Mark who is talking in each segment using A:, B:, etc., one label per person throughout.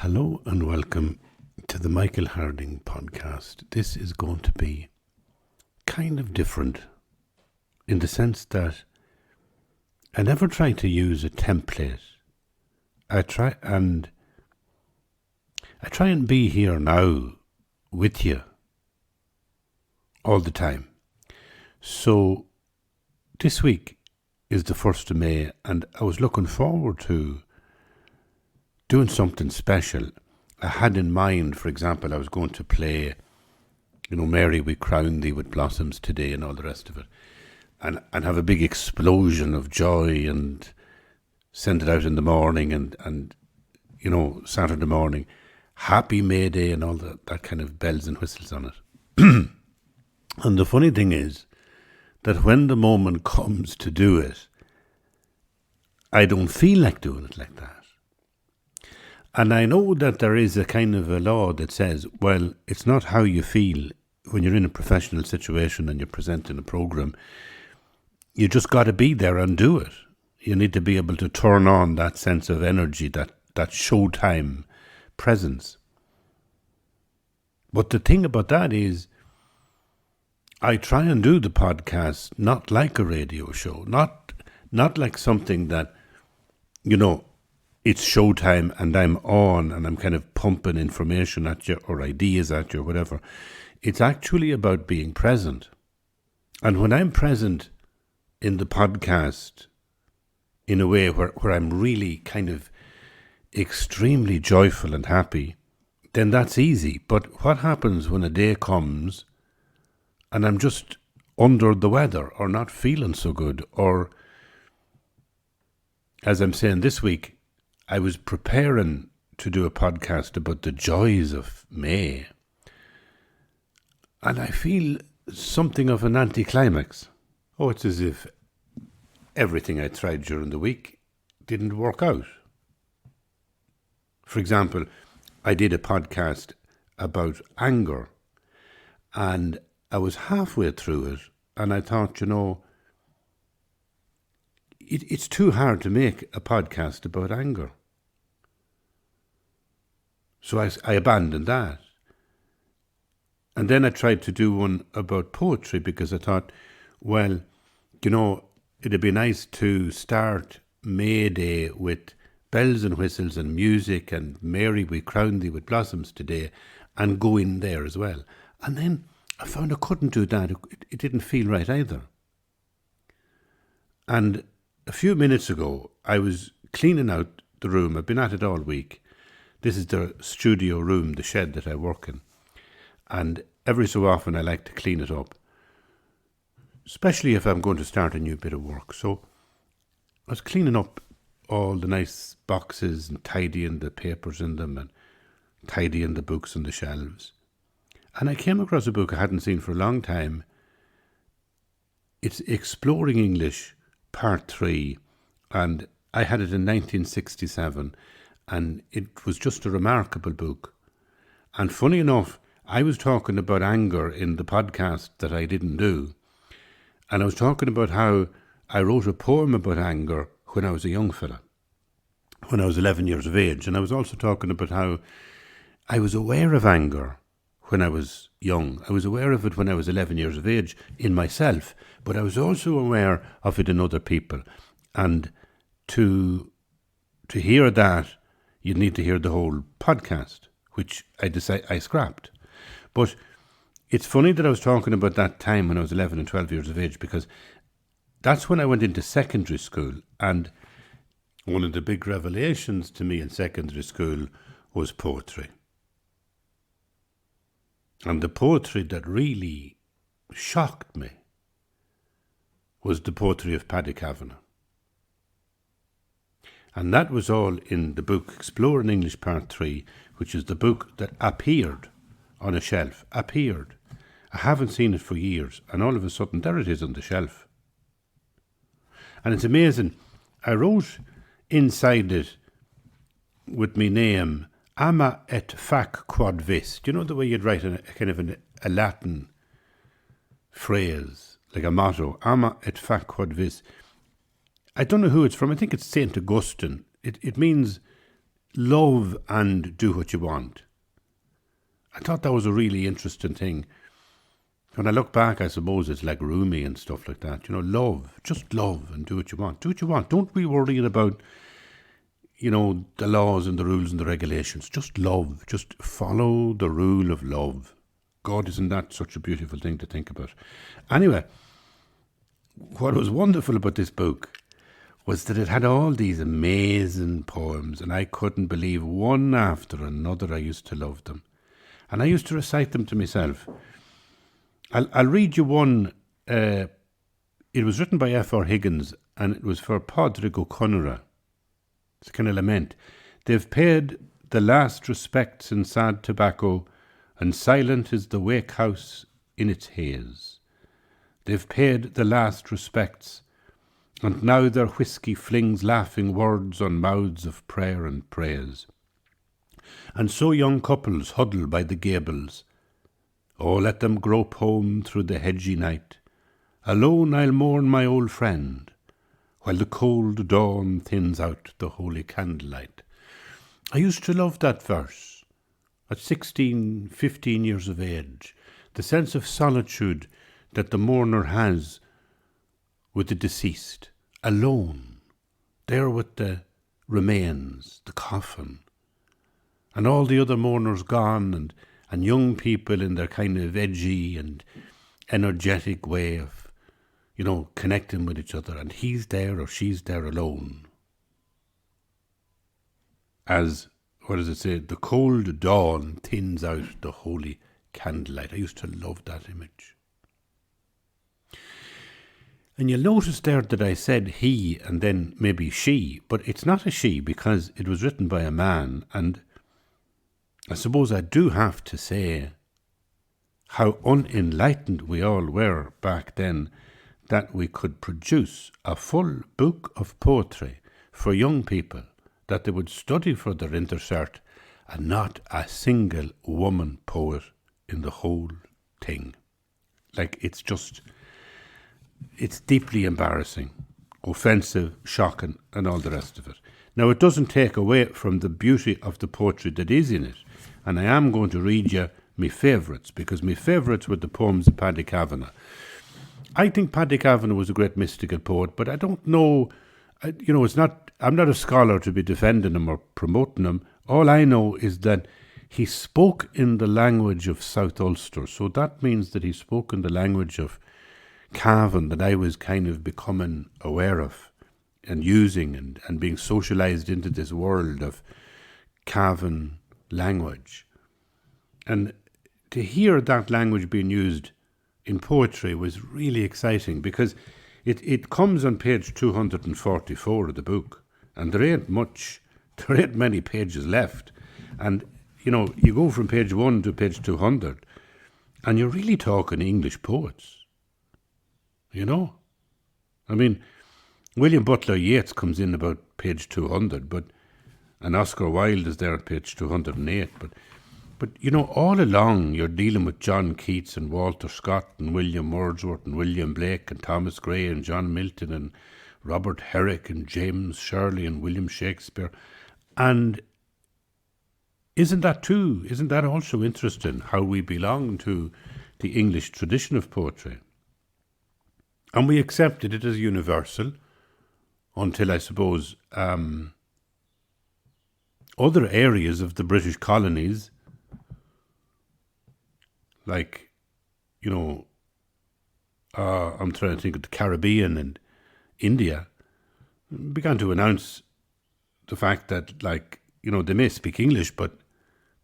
A: Hello and welcome to the Michael Harding podcast. This is going to be kind of different in the sense that I never try to use a template. I try and be here now with you all the time. So this week is the 1st of May and I was looking forward to doing something special. I had in mind, for example, I was going to play, Mary, we crown thee with blossoms today and all the rest of it. And have a big explosion of joy and send it out in the morning and Saturday morning, happy May Day and all that kind of bells and whistles on it. And the funny thing is that when the moment comes to do it, I don't feel like doing it like that. And I know that there is a kind of a law that says, well, it's not how you feel when you're in a professional situation and you're presenting a program. You just got to be there and do it. You need to be able to turn on that sense of energy, that showtime presence. But the thing about that is, I try and do the podcast not like a radio show, not like something that, it's showtime and I'm on and I'm kind of pumping information at you or ideas at you or whatever. It's actually about being present. And when I'm present in the podcast in a way where I'm really kind of extremely joyful and happy, then that's easy. But what happens when a day comes and I'm just under the weather or not feeling so good, or as I'm saying this week, I was preparing to do a podcast about the joys of May, and I feel something of an anticlimax. Oh, it's as if everything I tried during the week didn't work out. For example, I did a podcast about anger, and I was halfway through it, and I thought, it's too hard to make a podcast about anger. So I abandoned that. And then I tried to do one about poetry because I thought, well, it'd be nice to start May Day with bells and whistles and music and Mary, we crown thee with blossoms today, and go in there as well. And then I found I couldn't do that. It didn't feel right either. And a few minutes ago, I was cleaning out the room. I've been at it all week. This is the studio room, the shed that I work in. And every so often I like to clean it up, especially if I'm going to start a new bit of work. So I was cleaning up all the nice boxes and tidying the papers in them and tidying the books on the shelves. And I came across a book I hadn't seen for a long time. It's Exploring English, Part 3, and I had it in 1967, and it was just a remarkable book. And funny enough, I was talking about anger in the podcast that I didn't do, and I was talking about how I wrote a poem about anger when I was a young fella, when I was 11 years of age, and I was also talking about how I was aware of anger when I was young. I was aware of it when I was 11 years of age in myself, but I was also aware of it in other people. And to hear that, you'd need to hear the whole podcast, which I scrapped. But it's funny that I was talking about that time when I was 11 and 12 years of age, because that's when I went into secondary school. And one of the big revelations to me in secondary school was poetry. And the poetry that really shocked me was the poetry of Paddy Kavanagh. And that was all in the book Exploring English Part 3, which is the book that appeared on a shelf. Appeared. I haven't seen it for years, and all of a sudden there it is on the shelf. And it's amazing. I wrote inside it with my name, Ama et fac quod vis. Do you know the way you'd write a kind of a Latin phrase, like a motto? Ama et fac quod vis. I don't know who it's from. I think it's St. Augustine. It means love and do what you want. I thought that was a really interesting thing. When I look back, I suppose it's like Rumi and stuff like that. Love, just love and do what you want. Do what you want. Don't be worrying about, the laws and the rules and the regulations. Just love. Just follow the rule of love. God, isn't that such a beautiful thing to think about? Anyway, what was wonderful about this book was that it had all these amazing poems, and I couldn't believe one after another. I used to love them. And I used to recite them to myself. I'll read you one. It was written by F.R. Higgins, and it was for Padraig O'Connor. It's a kind of lament. They've paid the last respects in sad tobacco, and silent is the wake house in its haze. They've paid the last respects, and now their whisky flings laughing words on mouths of prayer and praise. And so young couples huddle by the gables. Oh, let them grope home through the hedgy night. Alone I'll mourn my old friend, while the cold dawn thins out the holy candlelight. I used to love that verse. At 16, 15 years of age, the sense of solitude that the mourner has with the deceased, alone, there with the remains, the coffin, and all the other mourners gone, and young people in their kind of edgy and energetic way of, connecting with each other, and he's there or she's there alone. As, what does it say? The cold dawn thins out the holy candlelight. I used to love that image. And you'll notice there that I said he and then maybe she, but it's not a she because it was written by a man, and I suppose I do have to say how unenlightened we all were back then that we could produce a full book of poetry for young people that they would study for their intercert, and not a single woman poet in the whole thing. Like, it's deeply embarrassing, offensive, shocking, and all the rest of it. Now, it doesn't take away from the beauty of the poetry that is in it, and I am going to read you my favourites, because my favourites were the poems of Paddy Kavanagh. I think Paddy Kavanagh was a great mystical poet, but I don't know, I'm not a scholar to be defending him or promoting him. All I know is that he spoke in the language of South Ulster, so that means that he spoke in the language of Cavan that I was kind of becoming aware of and using and being socialised into this world of Cavan language. And to hear that language being used in poetry was really exciting, because it comes on page 244 of the book, and there ain't many pages left. And, you go from page 1 to page 200, and you're really talking English poets. I mean, William Butler Yeats comes in about page 200, and Oscar Wilde is there at page 208, but all along you're dealing with John Keats and Walter Scott and William Wordsworth and William Blake and Thomas Gray and John Milton and Robert Herrick and James Shirley and William Shakespeare. And isn't that also interesting, how we belong to the English tradition of poetry? And we accepted it as universal until, I suppose, other areas of the British colonies, like, I'm trying to think of the Caribbean and India, began to announce the fact that, they may speak English, but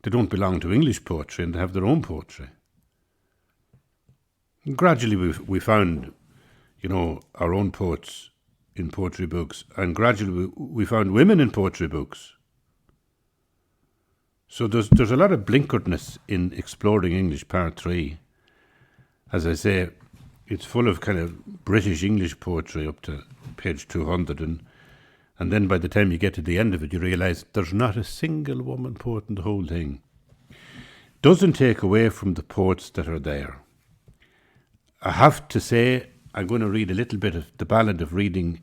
A: they don't belong to English poetry and they have their own poetry. And gradually we found, our own poets in poetry books, and gradually we found women in poetry books. So there's a lot of blinkeredness in Exploring English Part 3. As I say, it's full of kind of British English poetry up to page 200, and then by the time you get to the end of it, you realise there's not a single woman poet in the whole thing. Doesn't take away from the poets that are there. I have to say, I'm going to read a little bit of the Ballad of Reading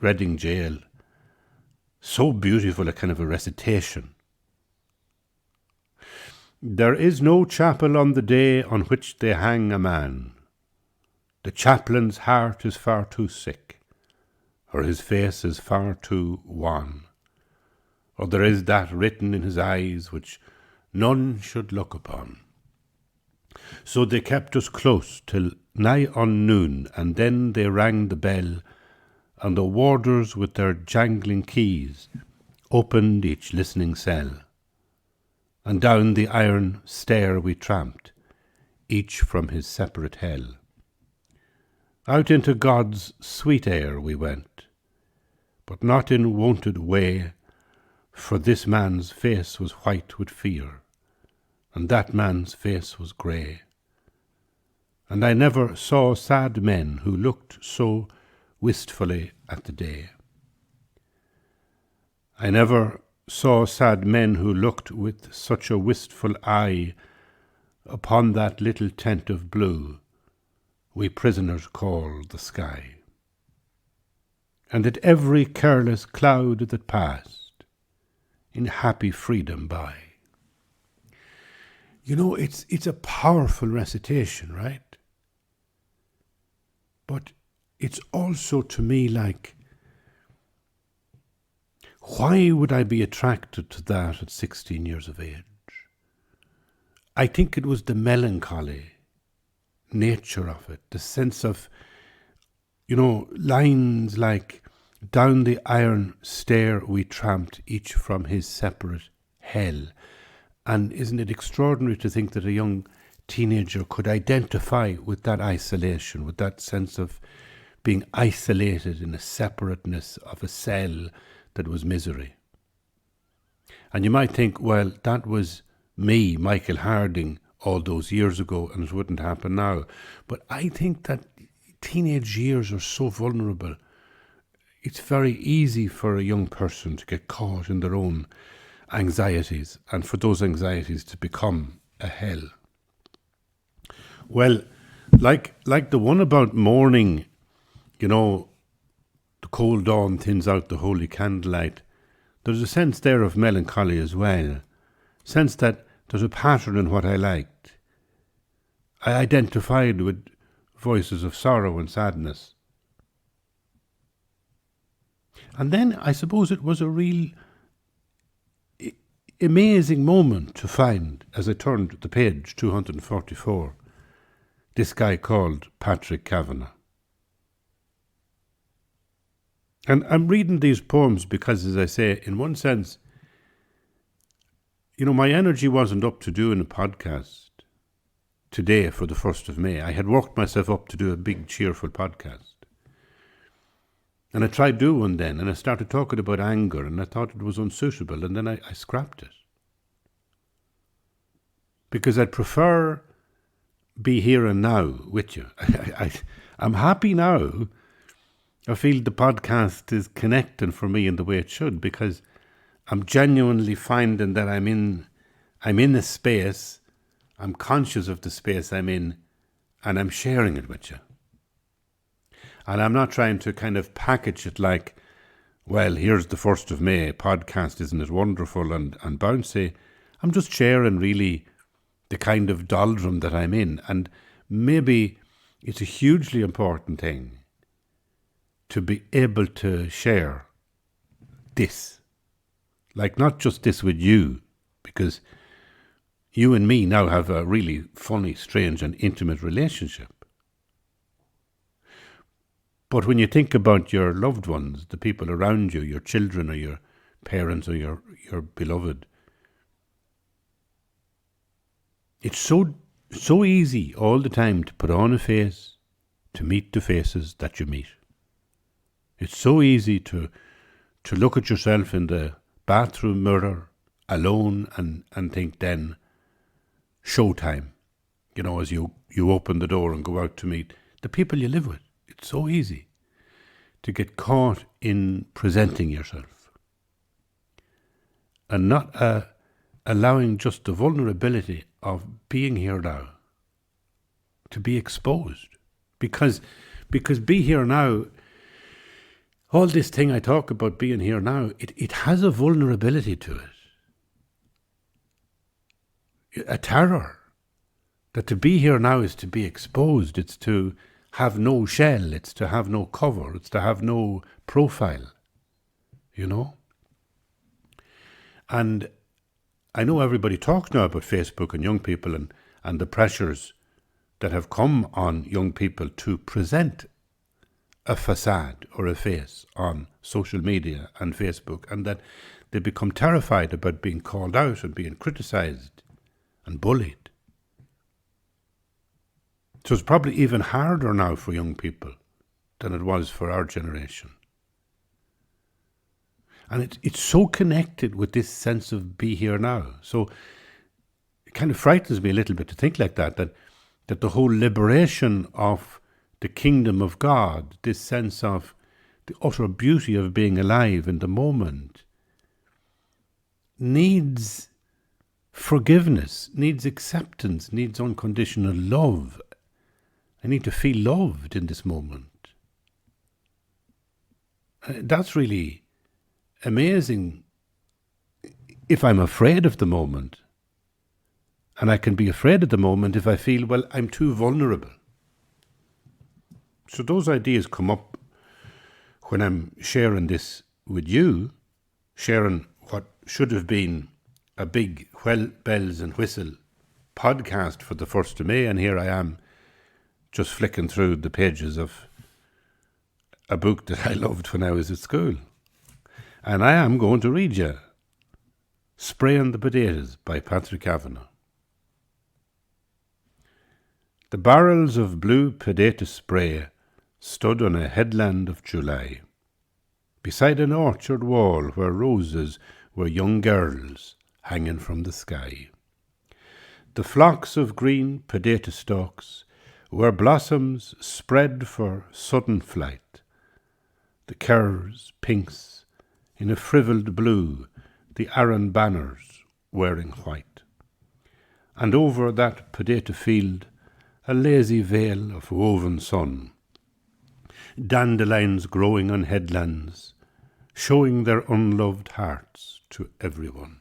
A: Gaol So beautiful, a kind of a recitation. There is no chapel on the day on which they hang a man. The chaplain's heart is far too sick, or his face is far too wan, or there is that written in his eyes which none should look upon. So they kept us close till nigh on noon, and then they rang the bell, and the warders with their jangling keys opened each listening cell. And down the iron stair we tramped, each from his separate hell. Out into God's sweet air we went, but not in wonted way, for this man's face was white with fear, and that man's face was grey. And I never saw sad men who looked so wistfully at the day. I never saw sad men who looked with such a wistful eye upon that little tent of blue we prisoners call the sky. And at every careless cloud that passed in happy freedom by. You know, it's a powerful recitation, right? But it's also to me like, why would I be attracted to that at 16 years of age? I think it was the melancholy nature of it, the sense of, lines like, down the iron stair we tramped, each from his separate hell. And isn't it extraordinary to think that a young teenager could identify with that isolation, with that sense of being isolated in a separateness of a cell that was misery. And you might think, well, that was me, Michael Harding, all those years ago, and it wouldn't happen now. But I think that teenage years are so vulnerable. It's very easy for a young person to get caught in their own anxieties, and for those anxieties to become a hell. Well, like the one about mourning, the cold dawn thins out the holy candlelight. There's a sense there of melancholy as well. Sense that there's a pattern in what I liked. I identified with voices of sorrow and sadness. And then I suppose it was a real amazing moment to find, as I turned the page 244, this guy called Patrick Kavanagh. And I'm reading these poems because, as I say, in one sense, my energy wasn't up to doing a podcast today for the 1st of May. I had worked myself up to do a big, cheerful podcast. And I tried doing one then, and I started talking about anger, and I thought it was unsuitable, and then I scrapped it. Because I'd prefer be here and now with you. I'm happy now. I feel the podcast is connecting for me in the way it should, because I'm genuinely finding that I'm in a space, I'm conscious of the space I'm in, and I'm sharing it with you. And I'm not trying to kind of package it like, well, here's the 1st of May podcast, isn't it wonderful and bouncy? I'm just sharing really the kind of doldrum that I'm in. And maybe it's a hugely important thing to be able to share this. Like, not just this with you, because you and me now have a really funny, strange and intimate relationship. But when you think about your loved ones, the people around you, your children or your parents or your beloved, it's so easy all the time to put on a face, to meet the faces that you meet. It's so easy to look at yourself in the bathroom mirror alone and think then, showtime, as you open the door and go out to meet the people you live with. It's so easy to get caught in presenting yourself and not allowing just the vulnerability of being here now to be exposed. Because be here now, All this thing I talk about being here now, it has a vulnerability to it. A terror. That to be here now is to be exposed. It's to have no shell. It's to have no cover. It's to have no profile. You know? And I know everybody talks now about Facebook and young people and the pressures that have come on young people to present a facade or a face on social media and Facebook, and that they become terrified about being called out and being criticised and bullied. So it's probably even harder now for young people than it was for our generation. And it's so connected with this sense of be here now. So it kind of frightens me a little bit to think like that the whole liberation of the kingdom of God, this sense of the utter beauty of being alive in the moment, needs forgiveness, needs acceptance, needs unconditional love. I need to feel loved in this moment. That's really amazing. If I'm afraid of the moment, and I can be afraid of the moment if I feel, well, I'm too vulnerable. So those ideas come up when I'm sharing this with you, sharing what should have been a big bells and whistle podcast for the 1st of May, and here I am just flicking through the pages of a book that I loved when I was at school. And I am going to read you Spraying the Potatoes by Patrick Kavanagh. The barrels of blue potato spray stood on a headland of July, beside an orchard wall where roses were young girls hanging from the sky. The flocks of green potato stalks were blossoms spread for sudden flight, the curves, pinks, in a frivoled blue, the Arran banners wearing white. And over that potato field, a lazy veil of woven sun, dandelions growing on headlands, showing their unloved hearts to everyone.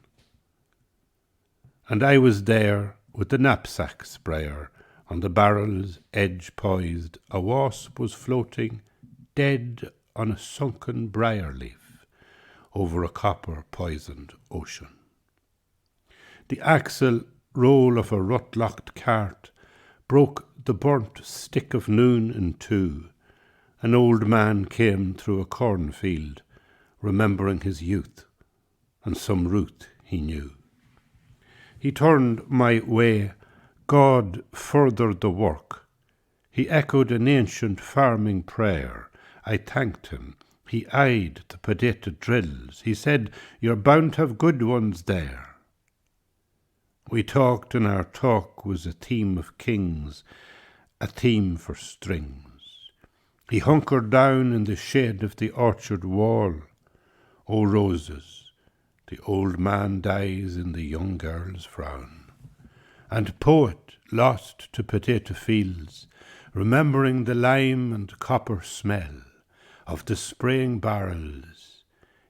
A: And I was there with the knapsack sprayer, on the barrel's edge poised, a wasp was floating, dead on a sunken briar leaf, over a copper-poisoned ocean. The axle roll of a rut-locked cart broke the burnt stick of noon in two. An old man came through a cornfield, remembering his youth, and some route he knew. He turned my way. God furthered the work. He echoed an ancient farming prayer. I thanked him. He eyed the potato drills. He said, "You're bound to have good ones there." We talked, and our talk was a theme of kings, a theme for strings. He hunkered down in the shade of the orchard wall. O roses, the old man dies in the young girl's frown. And poet, lost to potato fields, remembering the lime and copper smell of the spraying barrels,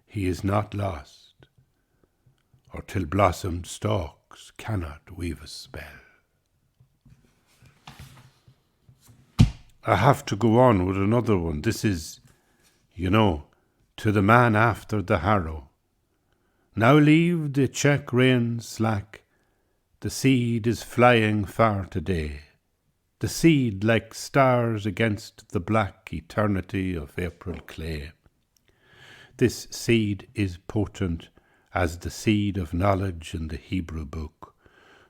A: he is not lost, or till blossomed stalks cannot weave a spell. I have to go on with another one. This is, to the man after the harrow. Now leave the check rein slack. The seed is flying far today. The seed like stars against the black eternity of April clay. This seed is potent as the seed of knowledge in the Hebrew book.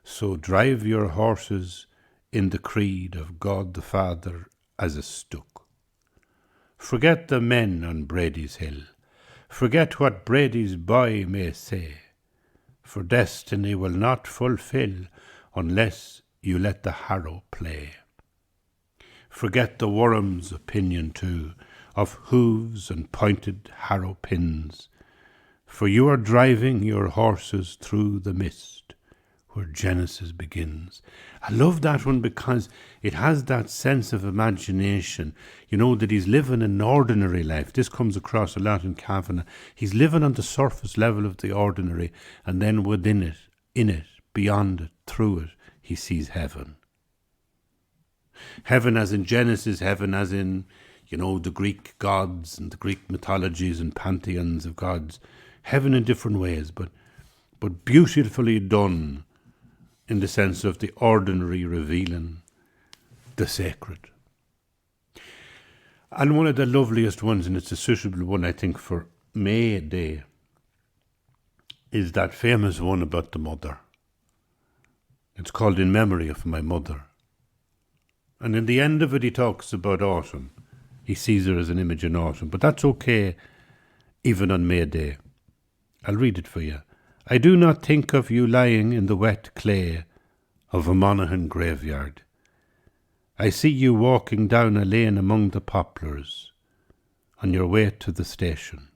A: So drive your horses in the creed of God the Father as a stook. Forget the men on Brady's hill. Forget what Brady's boy may say. For destiny will not fulfill unless you let the harrow play. Forget the worm's opinion too, of hooves and pointed harrow pins, for you are driving your horses through the mist, where Genesis begins. I love that one because it has that sense of imagination, that he's living an ordinary life. This comes across a lot in Kavanagh. He's living on the surface level of the ordinary, and then within it, in it, beyond it, through it, he sees heaven. Heaven as in Genesis, heaven as in, the Greek gods and the Greek mythologies and pantheons of gods. Heaven in different ways, but beautifully done in the sense of the ordinary revealing the sacred. And one of the loveliest ones, and it's a suitable one, I think, for May Day, is that famous one about the mother. It's called In Memory of My Mother. And in the end of it, he talks about autumn. He sees her as an image in autumn, but that's okay, even on May Day. I'll read it for you. I do not think of you lying in the wet clay of a Monaghan graveyard. I see you walking down a lane among the poplars on your way to the station,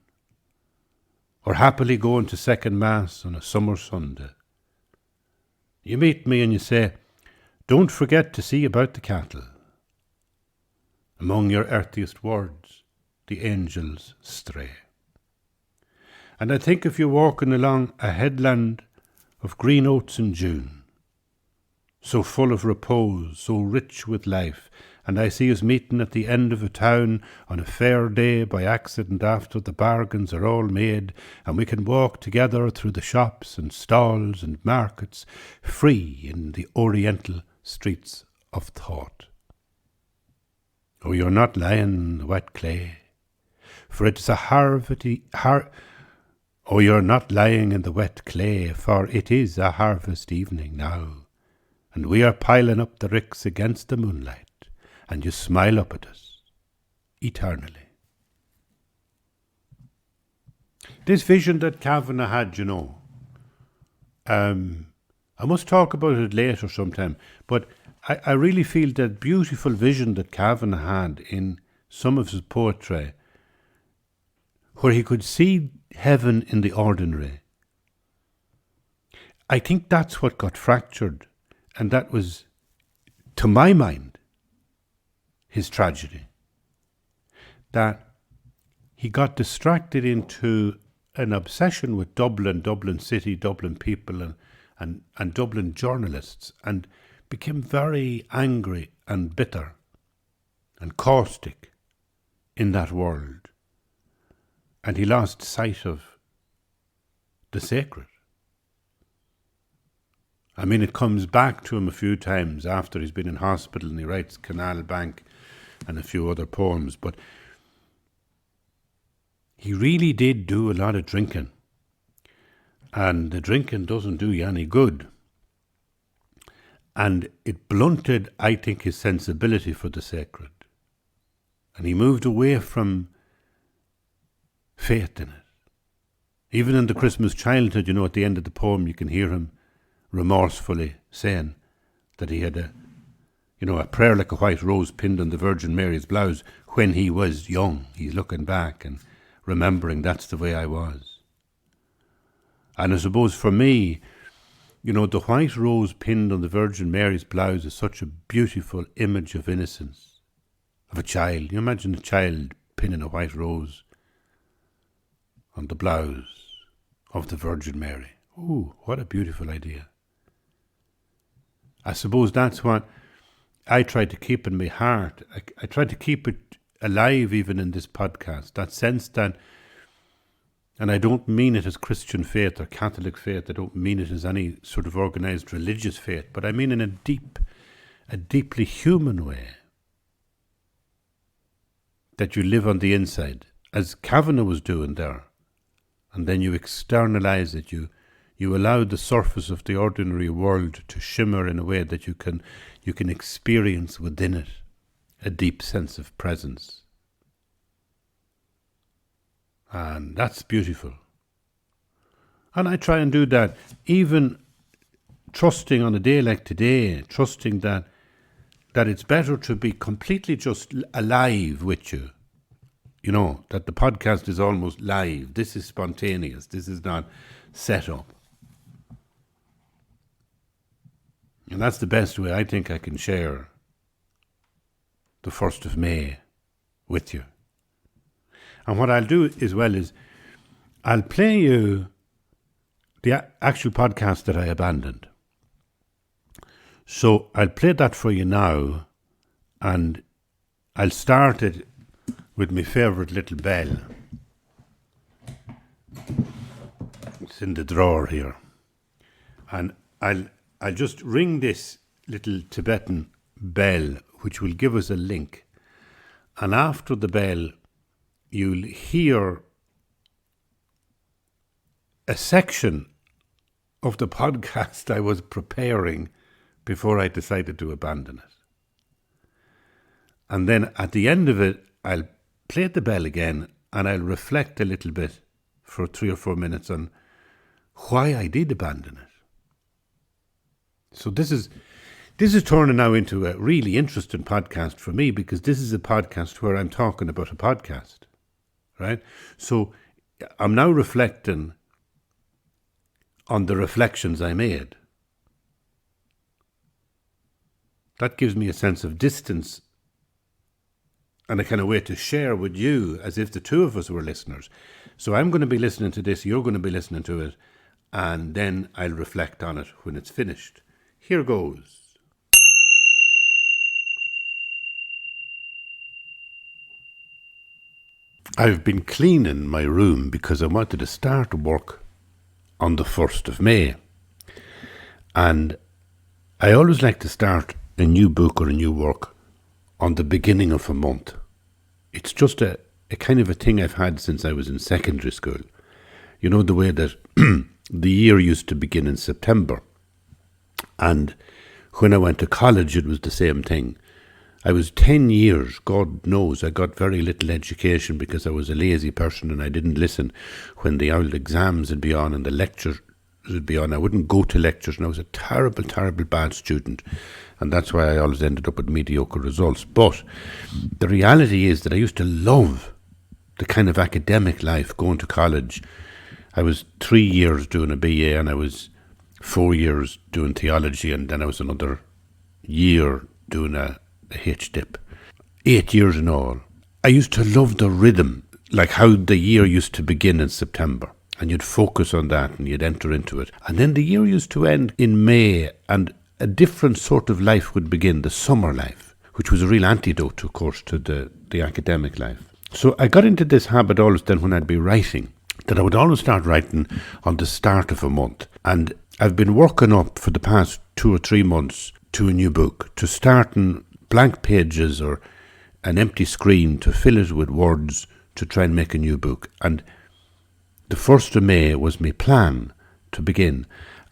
A: or happily going to second mass on a summer Sunday. You meet me and you say, don't forget to see about the cattle. Among your earthiest words, the angels stray. And I think of you walking along a headland of green oats in June, so full of repose, so rich with life, and I see us meeting at the end of a town on a fair day by accident after the bargains are all made, and we can walk together through the shops and stalls and markets, free in the oriental streets of thought. Oh, you're not lying in the wet clay, for it's a Oh, you're not lying in the wet clay, for it is a harvest evening now, and we are piling up the ricks against the moonlight, and you smile up at us, eternally. This vision that Kavanagh had, I must talk about it later sometime, but I really feel that beautiful vision that Kavanagh had in some of his poetry, where he could see heaven in the ordinary. I think that's what got fractured, and that was, to my mind, his tragedy. That he got distracted into an obsession with Dublin city, Dublin people, and Dublin journalists, and became very angry and bitter and caustic in that world. And he lost sight of the sacred. I mean, it comes back to him a few times after he's been in hospital, and he writes Canal Bank and a few other poems, but he really did do a lot of drinking. And the drinking doesn't do you any good. And it blunted, I think, his sensibility for the sacred. And he moved away from faith in it. Even in the Christmas Childhood, at the end of the poem, you can hear him remorsefully saying that he had a prayer like a white rose pinned on the Virgin Mary's blouse when he was young. He's looking back and remembering that's the way I was. And I suppose for me, the white rose pinned on the Virgin Mary's blouse is such a beautiful image of innocence, of a child. You imagine a child pinning a white rose on the blouse of the Virgin Mary. Ooh, what a beautiful idea. I suppose that's what I try to keep in my heart. I try to keep it alive even in this podcast, that sense that, and I don't mean it as Christian faith or Catholic faith, I don't mean it as any sort of organised religious faith, but I mean in a deeply human way, that you live on the inside, as Kavanagh was doing there. And then you externalize it. You allow the surface of the ordinary world to shimmer in a way that you can experience within it a deep sense of presence. And that's beautiful. And I try and do that, even trusting on a day like today, trusting that it's better to be completely just alive with you. That the podcast is almost live. This is spontaneous. This is not set up. And that's the best way I think I can share the 1st of May with you. And what I'll do as well is I'll play you the actual podcast that I abandoned. So I'll play that for you now, and I'll start it with my favourite little bell. It's in the drawer here. And I'll just ring this little Tibetan bell, which will give us a link. And after the bell, you'll hear a section of the podcast I was preparing before I decided to abandon it. And then at the end of it, I'll play the bell again and I'll reflect a little bit for 3 or 4 minutes on why I did abandon it. So this is turning now into a really interesting podcast for me, because this is a podcast where I'm talking about a podcast, right? So I'm now reflecting on the reflections I made. That gives me a sense of distance and a kind of way to share with you as if the two of us were listeners. So I'm going to be listening to this, you're going to be listening to it, and then I'll reflect on it when it's finished. Here goes. I've been cleaning my room because I wanted to start work on the 1st of May. And I always like to start a new book or a new work on the beginning of a month. It's just a kind of a thing I've had since I was in secondary school. You know, the way that the year used to begin in September. And when I went to college, it was the same thing. I was 10 years, God knows, I got very little education because I was a lazy person and I didn't listen when the old exams would be on and the lectures would be on. I wouldn't go to lectures, and I was a terrible, terrible bad student. And that's why I always ended up with mediocre results. But the reality is that I used to love the kind of academic life, going to college. I was 3 years doing a BA and I was 4 years doing theology, and then I was another year doing a HDip. 8 years in all. I used to love the rhythm, like how the year used to begin in September, and you'd focus on that and you'd enter into it. And then the year used to end in May, and a different sort of life would begin, the summer life, which was a real antidote, of course, to the academic life. So I got into this habit always then when I'd be writing, that I would always start writing on the start of a month. And I've been working up for the past 2 or 3 months to a new book, to starting blank pages or an empty screen, to fill it with words, to try and make a new book. And the 1st of May was my plan to begin.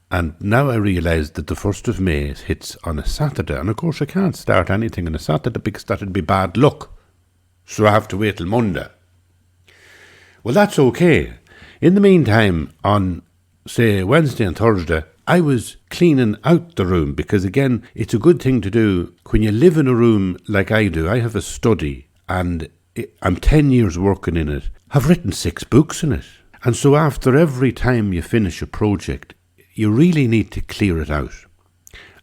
A: And now I realise that the 1st of May hits on a Saturday. And of course I can't start anything on a Saturday because that would be bad luck. So I have to wait till Monday. Well, that's okay. In the meantime, on, say, Wednesday and Thursday, I was cleaning out the room, because again, it's a good thing to do when you live in a room like I do. I have a study and I'm 10 years working in it. I've written 6 books in it. And so after every time you finish a project, you really need to clear it out.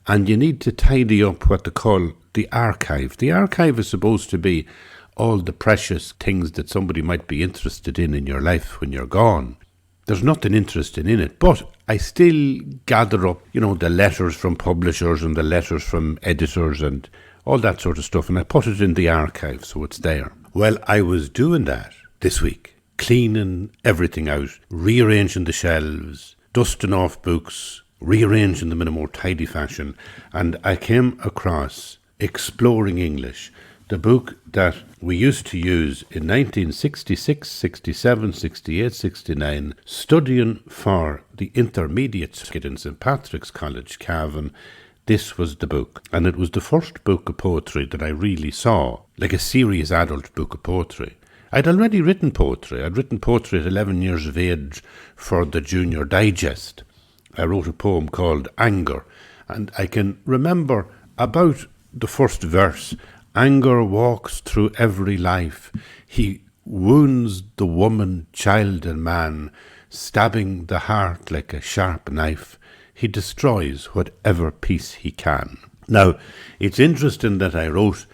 A: And you need to tidy up what they call the archive. The archive is supposed to be all the precious things that somebody might be interested in your life when you're gone. There's nothing interesting in it, but I still gather up, the letters from publishers and the letters from editors and all that sort of stuff, and I put it in the archive so it's there. Well, I was doing that this week, cleaning everything out, rearranging the shelves, dusting off books, rearranging them in a more tidy fashion, and I came across Exploring English, the book that we used to use in 1966, 67, 68, 69, studying for the intermediate certificate in St. Patrick's College, Cavan. This was the book. And it was the first book of poetry that I really saw, like a serious adult book of poetry. I'd already written poetry. I'd written poetry at 11 years of age for the Junior Digest. I wrote a poem called Anger, and I can remember about the first verse. Anger walks through every life. He wounds the woman, child and man, stabbing the heart like a sharp knife. he destroys whatever peace he can. Now, it's interesting that I wrote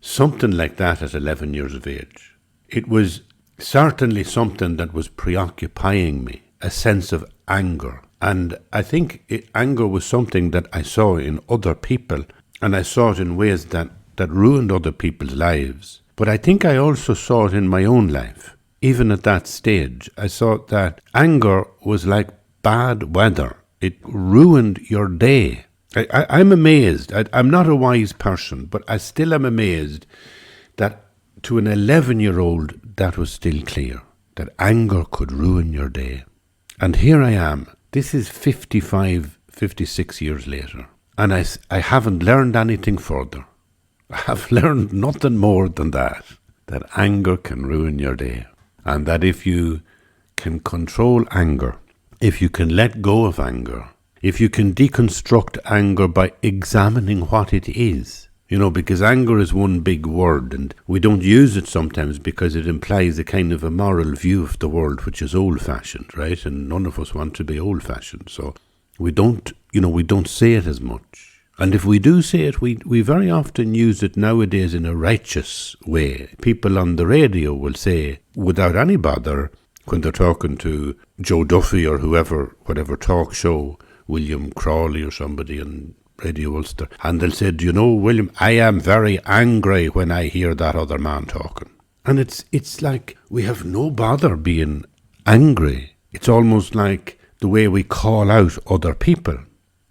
A: something like that at 11 years of age. It was certainly something that was preoccupying me, a sense of anger. And I think anger was something that I saw in other people, and I saw it in ways that ruined other people's lives. But I think I also saw it in my own life. Even at that stage, I saw that anger was like bad weather. It ruined your day. I'm amazed. I'm not a wise person, but I still am amazed that to an 11-year-old that was still clear, that anger could ruin your day. And here I am. This is 55, 56 years later, and I haven't learned anything further. I have learned nothing more than that anger can ruin your day. And that if you can control anger, if you can let go of anger, if you can deconstruct anger by examining what it is, because anger is one big word and we don't use it sometimes because it implies a kind of a moral view of the world which is old-fashioned, right? And none of us want to be old-fashioned. So we don't say it as much. And if we do say it, we very often use it nowadays in a righteous way. People on the radio will say, without any bother, when they're talking to Joe Duffy or whoever, whatever talk show, William Crawley or somebody on Radio Ulster, and they'll say, do you know, William, I am very angry when I hear that other man talking. And it's like we have no bother being angry. It's almost like the way we call out other people.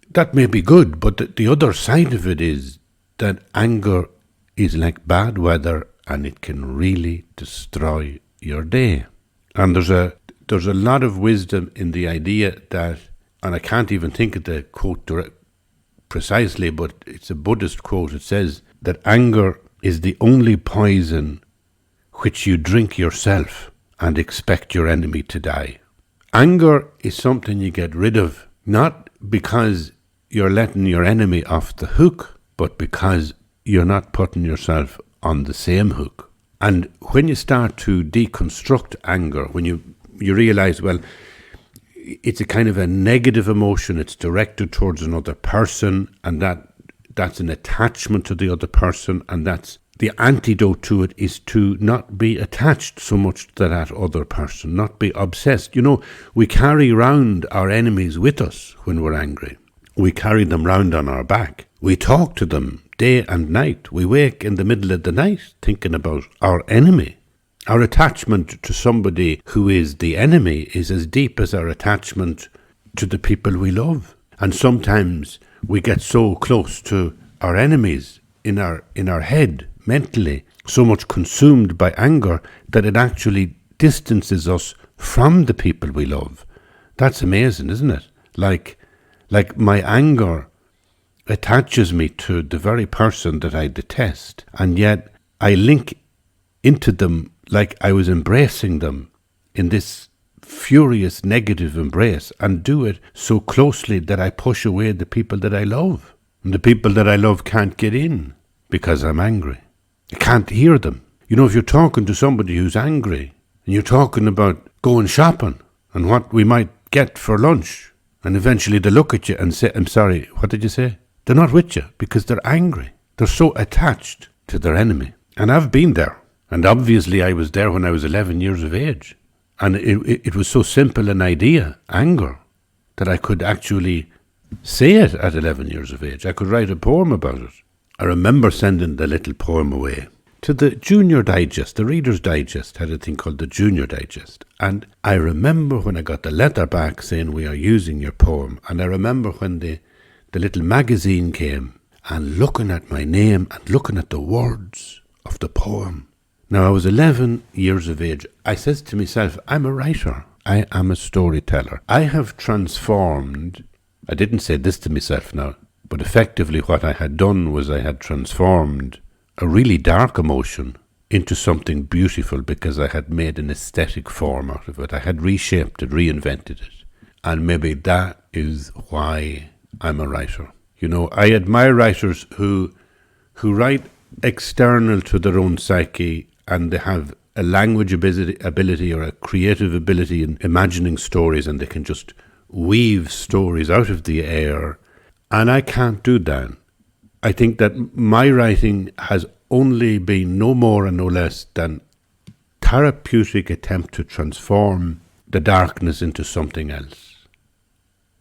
A: That may be good, but the other side of it is that anger is like bad weather and it can really destroy your day. And there's a lot of wisdom in the idea that, and I can't even think of the quote precisely, but it's a Buddhist quote. It says that anger is the only poison which you drink yourself and expect your enemy to die. Anger is something you get rid of, not because you're letting your enemy off the hook, but because you're not putting yourself on the same hook. And when you start to deconstruct anger, when you realize, well, it's a kind of a negative emotion, it's directed towards another person, and that's an attachment to the other person, and that's the antidote to it is to not be attached so much to that other person, not be obsessed. We carry around our enemies with us when we're angry. We carry them round on our back. We talk to them day and night. We wake in the middle of the night thinking about our enemy. Our attachment to somebody who is the enemy is as deep as our attachment to the people we love. And sometimes we get so close to our enemies in our head, mentally, so much consumed by anger that it actually distances us from the people we love. That's amazing, isn't it? Like my anger attaches me to the very person that I detest, and yet I link into them like I was embracing them in this furious negative embrace, and do it so closely that I push away the people that I love. And the people that I love can't get in because I'm angry. I can't hear them. If you're talking to somebody who's angry and you're talking about going shopping and what we might get for lunch, and eventually they look at you and say, I'm sorry, what did you say? They're not with you because they're angry. They're so attached to their enemy. And I've been there. And obviously I was there when I was 11 years of age. And it was so simple an idea, anger, that I could actually say it at 11 years of age. I could write a poem about it. I remember sending the little poem away to the Junior Digest. The Reader's Digest had a thing called the Junior Digest. And I remember when I got the letter back saying, we are using your poem. And I remember when the little magazine came and looking at my name and looking at the words of the poem. Now, I was 11 years of age. I says to myself, I'm a writer. I am a storyteller. I have transformed, I didn't say this to myself now, but effectively what I had done was I had transformed a really dark emotion into something beautiful because I had made an aesthetic form out of it. I had reshaped it, reinvented it. And maybe that is why I'm a writer. I admire writers who write external to their own psyche, and they have a language ability or a creative ability in imagining stories, and they can just weave stories out of the air, and I can't do that. I think that my writing has only been no more and no less than therapeutic attempt to transform the darkness into something else,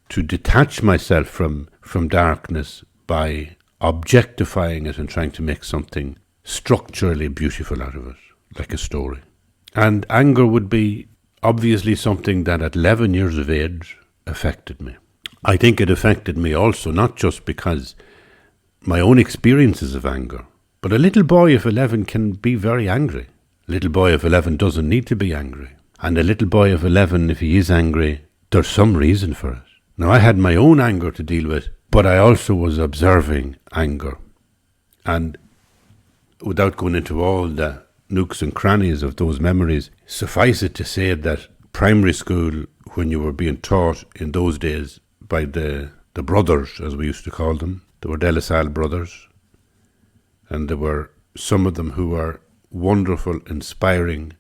A: to detach myself from darkness by objectifying it and trying to make something structurally beautiful out of it, like a story. And anger would be obviously something that at 11 years of age affected me. I think it affected me also not just because my own experiences of anger, but a little boy of 11 can be very angry. A little boy of 11 doesn't need to be angry. And a little boy of 11, if he is angry, there's some reason for it. Now, I had my own anger to deal with, but I also was observing anger. And without going into all the nooks and crannies of those memories, suffice it to say that primary school, when you were being taught in those days by the brothers, as we used to call them, there were Delisal Brothers, and there were some of them who were wonderful, inspiring,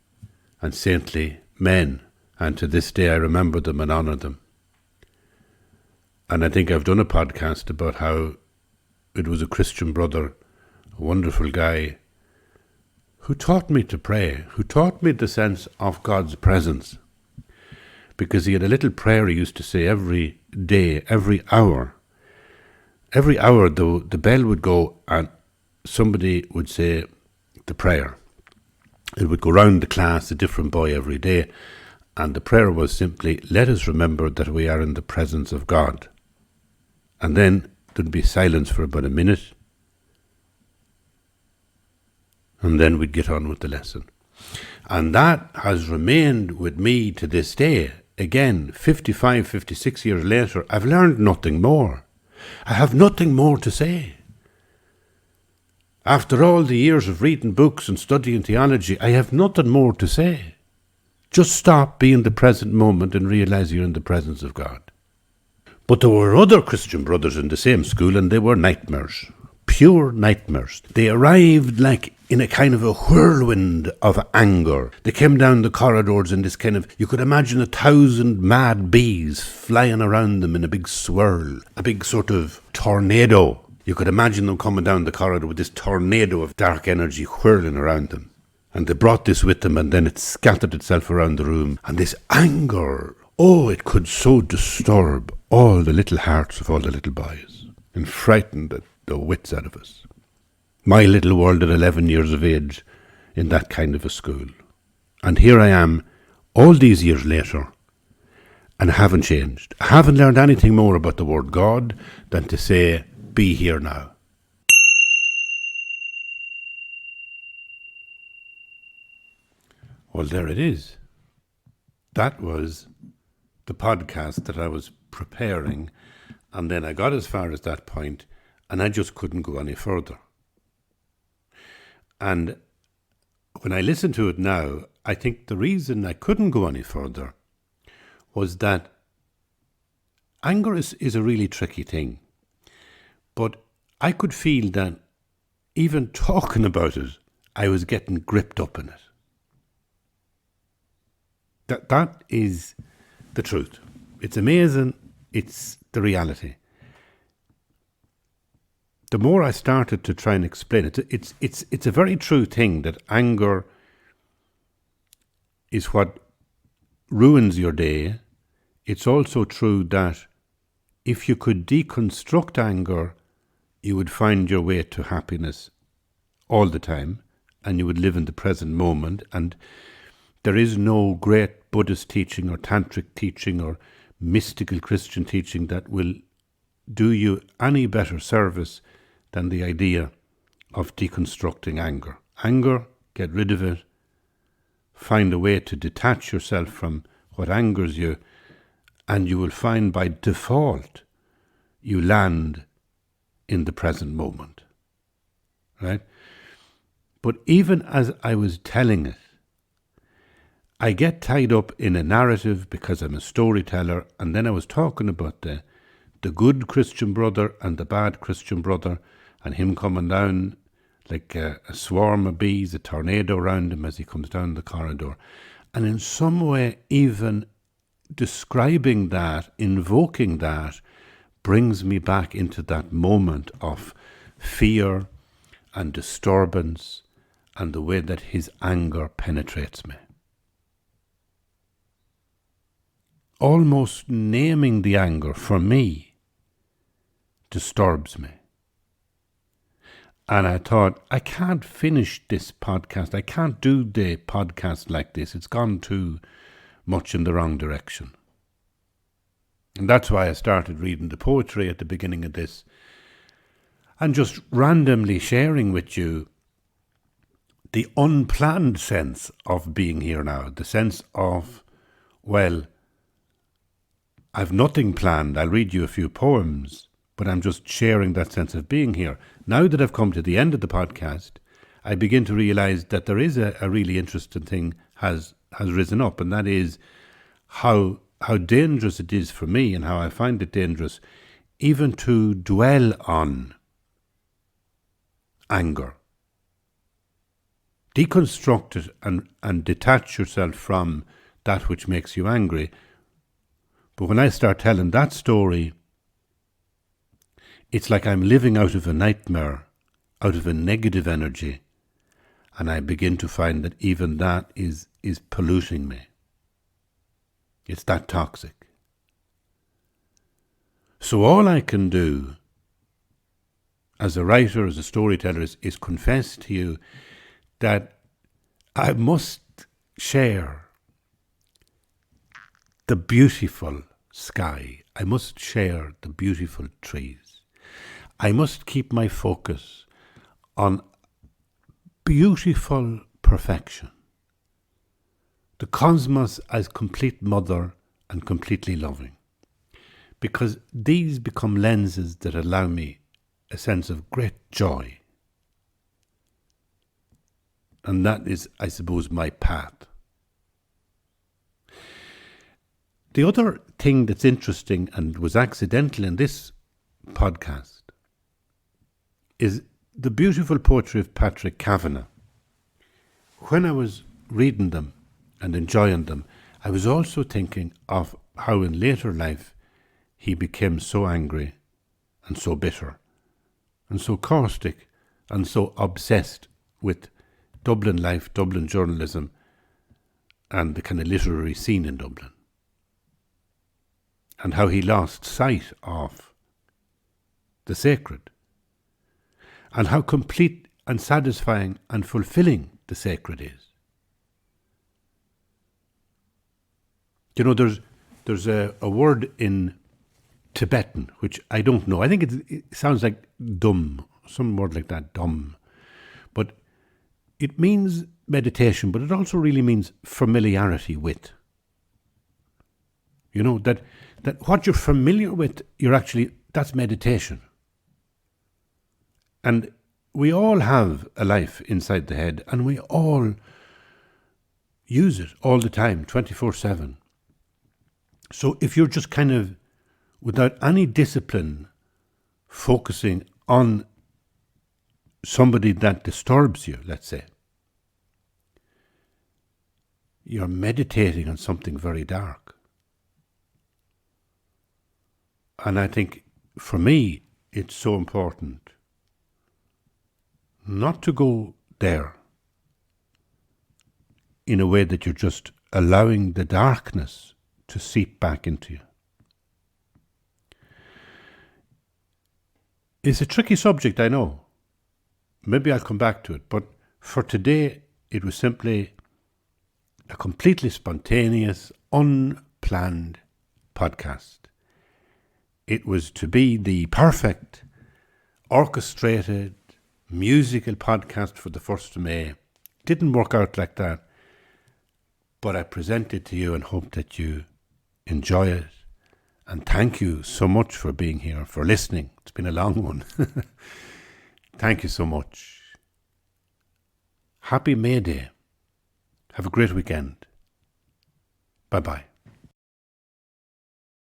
A: and saintly men. And to this day I remember them and honour them. And I think I've done a podcast about how it was a Christian brother, a wonderful guy, who taught me to pray, who taught me the sense of God's presence. Because he had a little prayer he used to say every day, every hour. Every hour, though, the bell would go and somebody would say the prayer. It would go round the class, a different boy every day. And the prayer was simply, let us remember that we are in the presence of God. And then there'd be silence for about a minute. And then we'd get on with the lesson. And that has remained with me to this day. Again, 55, 56 years later, I've learned nothing more. I have nothing more to say. After all the years of reading books and studying theology, I have nothing more to say. Just stop, be in the present moment and realise you're in the presence of God. But there were other Christian brothers in the same school, and they were nightmares. Pure nightmares. They arrived like in a kind of a whirlwind of anger. They came down the corridors in this kind of, you could imagine 1,000 mad bees flying around them in a big swirl, a big sort of tornado. You could imagine them coming down the corridor with this tornado of dark energy whirling around them. And they brought this with them, and then it scattered itself around the room. And this anger, oh, it could so disturb all the little hearts of all the little boys and frighten the wits out of us. My little world at 11 years of age in that kind of a school. And here I am, all these years later, and I haven't changed. I haven't learned anything more about the word God than to say, be here now. Well, there it is. That was the podcast that I was preparing, and then I got as far as that point, and I just couldn't go any further. And when I listen to it now, I think the reason I couldn't go any further was that anger is a really tricky thing. But I could feel that even talking about it, I was getting gripped up in it. That is the truth. It's amazing. It's the reality. The more I started to try and explain it, it's a very true thing that anger is what ruins your day. It's also true that if you could deconstruct anger, you would find your way to happiness all the time, and you would live in the present moment. And there is no great Buddhist teaching or tantric teaching or mystical Christian teaching that will do you any better service than the idea of deconstructing anger. Anger, get rid of it, find a way to detach yourself from what angers you, and you will find by default you land in the present moment, right? But even as I was telling it, I get tied up in a narrative because I'm a storyteller, and then I was talking about the good Christian brother and the bad Christian brother, and him coming down like a swarm of bees, a tornado around him as he comes down the corridor. And in some way, even describing that, invoking that, brings me back into that moment of fear and disturbance and the way that his anger penetrates me. Almost naming the anger for me disturbs me. And I thought, I can't finish this podcast. I can't do the podcast like this. It's gone too much in the wrong direction. And that's why I started reading the poetry at the beginning of this and just randomly sharing with you the unplanned sense of being here now. The sense of, well, I've nothing planned. I'll read you a few poems, but I'm just sharing that sense of being here. Now that I've come to the end of the podcast, I begin to realize that there is a really interesting thing has risen up, and that is how dangerous it is for me and how I find it dangerous even to dwell on anger. Deconstruct it and detach yourself from that which makes you angry. But when I start telling that story, it's like I'm living out of a nightmare, out of a negative energy, and I begin to find that even that is polluting me. It's that toxic. So all I can do as a writer, as a storyteller, is confess to you that I must share the beautiful sky. I must share the beautiful trees. I must keep my focus on beautiful perfection. The cosmos as complete mother and completely loving. Because these become lenses that allow me a sense of great joy. And that is, I suppose, my path. The other thing that's interesting and was accidental in this podcast is the beautiful poetry of Patrick Kavanagh. When I was reading them and enjoying them, I was also thinking of how in later life he became so angry and so bitter and so caustic and so obsessed with Dublin life, Dublin journalism, and the kind of literary scene in Dublin. And how he lost sight of the sacred. And how complete and satisfying and fulfilling the sacred is. You know, there's a word in Tibetan, which I don't know. I think it sounds like dumb, some word like that, dumb. But it means meditation, but it also really means familiarity with. You know, that what you're familiar with, that's meditation. And we all have a life inside the head, and we all use it all the time, 24/7. So if you're just kind of, without any discipline, focusing on somebody that disturbs you, let's say, you're meditating on something very dark. And I think, for me, it's so important not to go there in a way that you're just allowing the darkness to seep back into you. It's a tricky subject, I know. Maybe I'll come back to it. But for today, it was simply a completely spontaneous, unplanned podcast. It was to be the perfect, orchestrated, musical podcast for the 1st of May. Didn't work out like that. But I present it to you and hope that you enjoy it. And thank you so much for being here, for listening. It's been a long one. Thank you so much. Happy May Day. Have a great weekend. Bye-bye.